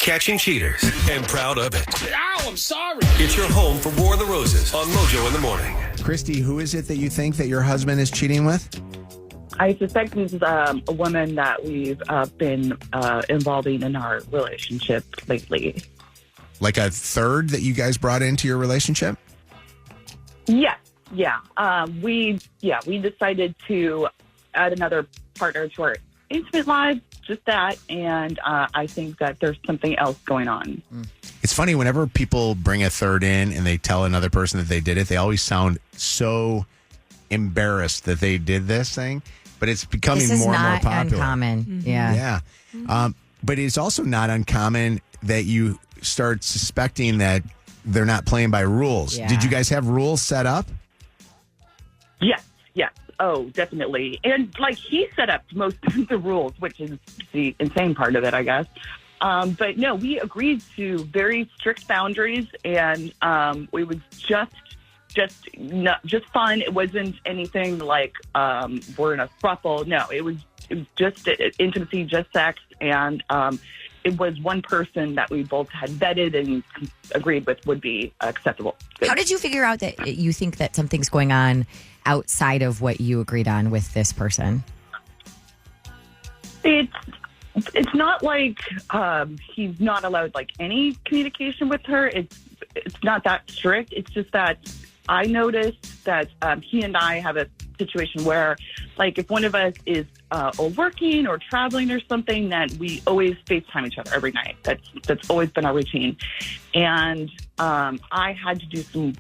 catching cheaters and proud of it. Ow, I'm sorry. It's your home for War of the Roses on Mojo in the Morning. Kristy, who is it that you think that your husband is cheating with? I suspect this is a woman that we've been involving in our relationship lately. Like a third that you guys brought into your relationship? Yes, yeah. We decided to add another partner to our intimate lives, just that, and I think that there's something else going on. It's funny, whenever people bring a third in and they tell another person that they did it, they always sound so embarrassed that they did this thing. But it's becoming more and more popular. Uncommon. Mm-hmm. Yeah. But it's also not uncommon that you start suspecting that they're not playing by rules. Yeah. Did you guys have rules set up? Yes. Oh, definitely. And he set up most of the rules, which is the insane part of it, I guess. But no, we agreed to very strict boundaries, and it was just fun. It wasn't anything like we're in a throuple. No, it was just intimacy, just sex, and it was one person that we both had vetted and agreed with would be acceptable. How did you figure out that you think that something's going on outside of what you agreed on with this person? It's not like he's not allowed any communication with her. It's not that strict. It's just that I noticed that he and I have a situation where, if one of us is working or traveling or something, that we always FaceTime each other every night. That's always been our routine. And I had to do some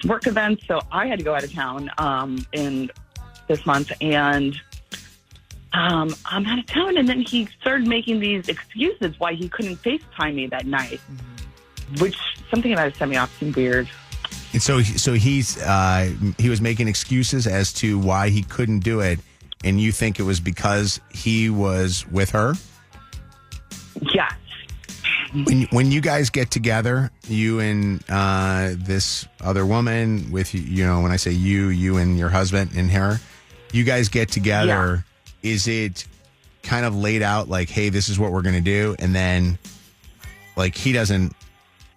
work events, so I had to go out of town in this month, and I'm out of town. And then he started making these excuses why he couldn't FaceTime me that night, which something about it set me off some weird. And so he was making excuses as to why he couldn't do it, and you think it was because he was with her? Yes. When you guys get together, you and this other woman, with when I say you and your husband and her, you guys get together. Yeah. Is it kind of laid out hey, this is what we're going to do, and then he doesn't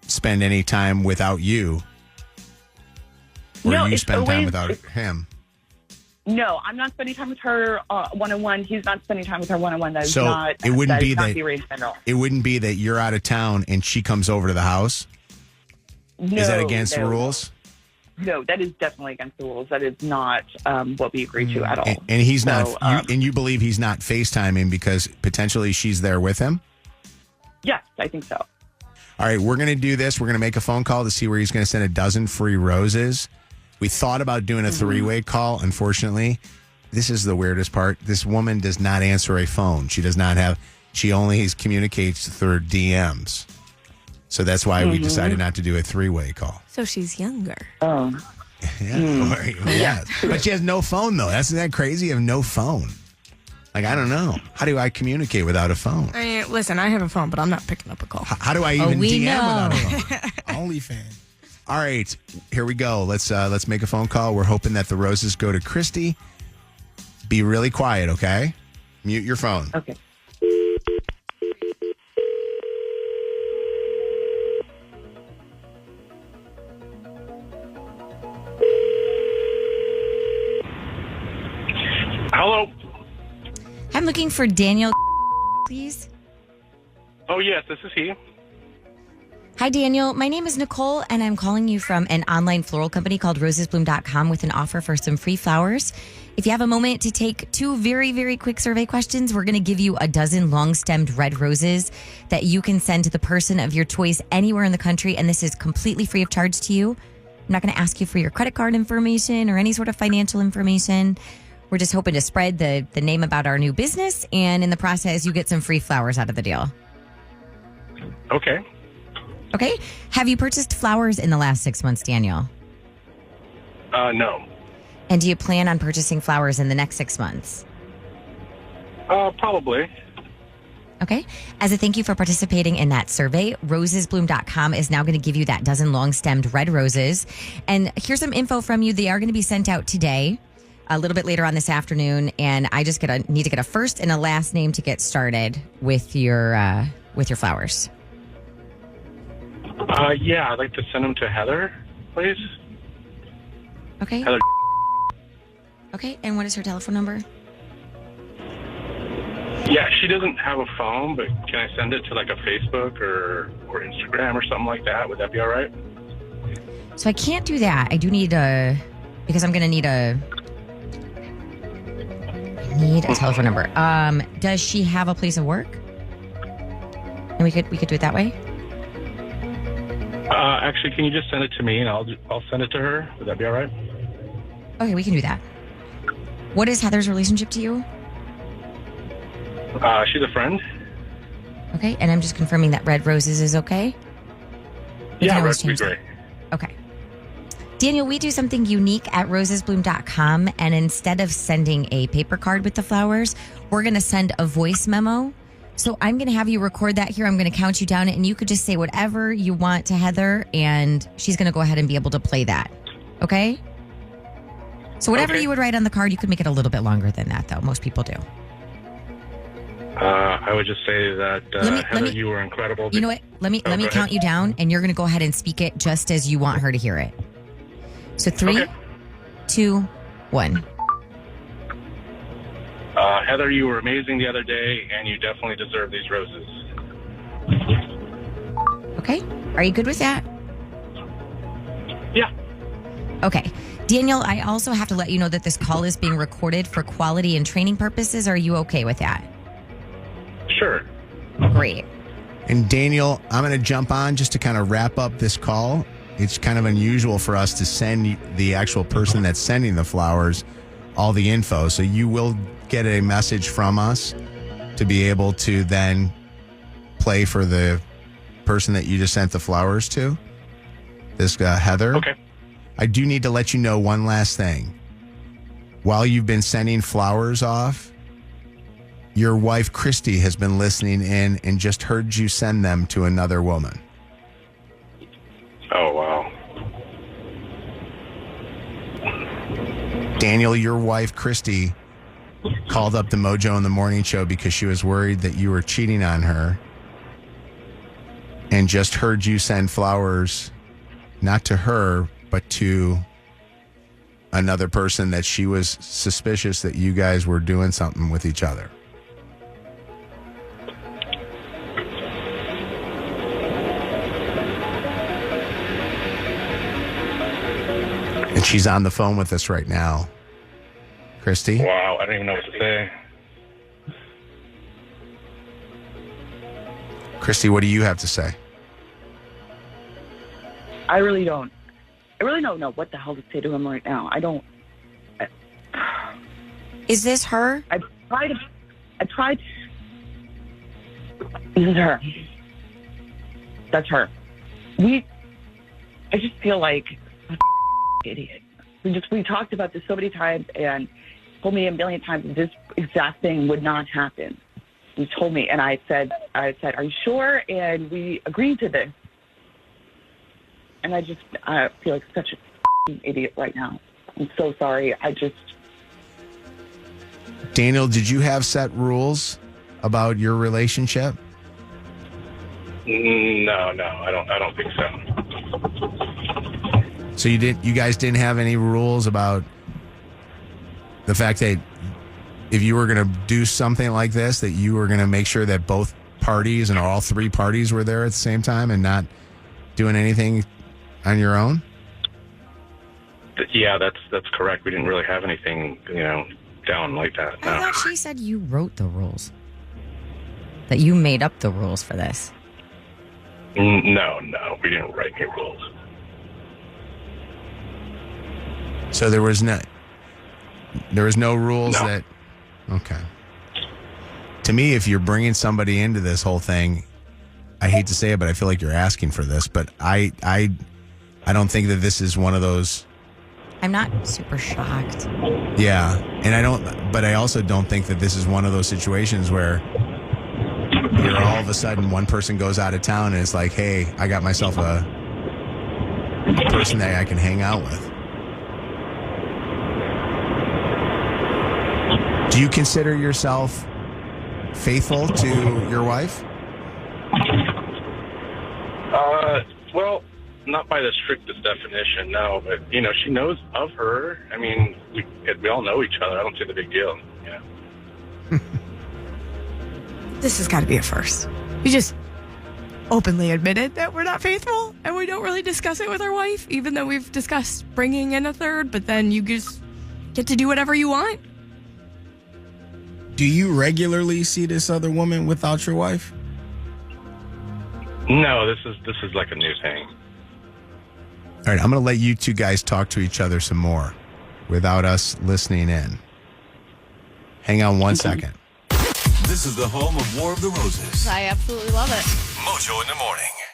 spend any time without you? Or no, you spend time always, without him? No, I'm not spending time with her one-on-one. He's not spending time with her one-on-one. That is so not. It wouldn't that be not that. The arrangement at all. It wouldn't be that you're out of town and she comes over to the house. No, is that against the rules? No, that is definitely against the rules. That is not what we agreed to at all. And he's not. And you believe he's not FaceTiming because potentially she's there with him? Yes, I think so. All right, we're going to do this. We're going to make a phone call to see where he's going to send a dozen free roses. We thought about doing a three-way call. Unfortunately, this is the weirdest part. This woman does not answer a phone. She does not have. She only communicates through DMs. So that's why we decided not to do a three-way call. So she's younger. Oh. Yeah. But she has no phone, though. Isn't that crazy? You have no phone. I don't know. How do I communicate without a phone? I mean, listen, I have a phone, but I'm not picking up a call. How do I even DM without a phone? OnlyFans. All right, here we go. Let's make a phone call. We're hoping that the roses go to Kristy. Be really quiet, okay? Mute your phone. Okay. Hello. I'm looking for Daniel, please. Oh, yes, this is he. Hi, Daniel. My name is Nicole, and I'm calling you from an online floral company called rosesbloom.com with an offer for some free flowers. If you have a moment to take 2 very, very quick survey questions, we're going to give you a dozen long-stemmed red roses that you can send to the person of your choice anywhere in the country, and this is completely free of charge to you. I'm not going to ask you for your credit card information or any sort of financial information. We're just hoping to spread the name about our new business, and in the process, you get some free flowers out of the deal. Okay. Okay. Have you purchased flowers in the last 6 months, Daniel? No. And do you plan on purchasing flowers in the next 6 months? Probably. Okay. As a thank you for participating in that survey, rosesbloom.com is now going to give you that dozen long-stemmed red roses. And here's some info from you. They are going to be sent out today, a little bit later on this afternoon. And I just need to get a first and a last name to get started with your flowers. Yeah, I'd like to send them to Heather, please. Okay. Heather. Okay. And what is her telephone number? Yeah, she doesn't have a phone, but can I send it to like a Facebook or Instagram or something like that? Would that be all right? So I can't do that. I do need because I'm going to need a telephone number. Does she have a place of work? And we could do it that way. Actually, can you just send it to me and I'll send it to her? Would that be all right? Okay, we can do that. What is Heather's relationship to you? She's a friend. Okay, and I'm just confirming that Red Roses is okay? We can Yeah, always that'd be change that. great. Okay. Daniel, we do something unique at rosesbloom.com, and instead of sending a paper card with the flowers, we're going to send a voice memo. So I'm going to have you record that here. I'm going to count you down, and you could just say whatever you want to Heather, and she's going to go ahead and be able to play that. Okay? So whatever Okay. you would write on the card, you could make it a little bit longer than that, though. Most people do. I would just say that Heather, you were incredible. You know what? Let me go ahead. count you down, and you're going to go ahead and speak it just as you want her to hear it. So 3, Okay. 2, 1. Heather, you were amazing the other day, and you definitely deserve these roses. Okay? Are you good with that? Yeah. Okay. Daniel, I also have to let you know that this call is being recorded for quality and training purposes. Are you okay with that? Sure. Great. And Daniel, I'm going to jump on just to kind of wrap up this call. It's kind of unusual for us to send the actual person that's sending the flowers all the info. So you will get a message from us to be able to then play for the person that you just sent the flowers to, this Heather. Okay. I do need to let you know one last thing. While you've been sending flowers off, your wife, Kristy, has been listening in and just heard you send them to another woman. Oh, wow. Daniel, your wife, Kristy, called up the Mojo in the Morning Show because she was worried that you were cheating on her and just heard you send flowers, not to her, but to another person that she was suspicious that you guys were doing something with each other. And she's on the phone with us right now. Kristy? Wow, I don't even know what to say. Kristy, what do you have to say? I really don't know what the hell to say to him right now. Is this her? I tried. This is her. That's her. I just feel like a idiot. We talked about this so many times and told me a million times that this exact thing would not happen. He told me, and I said, are you sure? And we agreed to this. And I feel like such a idiot right now. I'm so sorry. Daniel, did you have set rules about your relationship? No, I don't think so. So you guys didn't have any rules about the fact that if you were going to do something like this, that you were going to make sure that both parties and all three parties were there at the same time and not doing anything on your own? Yeah, that's correct. We didn't really have anything, down like that. I No. thought she said you wrote the rules. That you made up the rules for this. No, we didn't write any rules. So there was no rules No. that. Okay. To me, if you're bringing somebody into this whole thing, I hate to say it, but I feel like you're asking for this. But I don't think that this is one of those. I'm not super shocked. Yeah, and I also don't think that this is one of those situations where you're all of a sudden one person goes out of town and it's like, hey, I got myself a person that I can hang out with. Do you consider yourself faithful to your wife? Well, not by the strictest definition, no. But, you know, she knows of her. I mean, we all know each other. I don't see the big deal, you know. This has got to be a first. We just openly admitted that we're not faithful and we don't really discuss it with our wife, even though we've discussed bringing in a third, but then you just get to do whatever you want. Do you regularly see this other woman without your wife? No, this is like a new thing. All right, I'm going to let you two guys talk to each other some more without us listening in. Hang on one second. This is the home of War of the Roses. I absolutely love it. Mojo in the morning.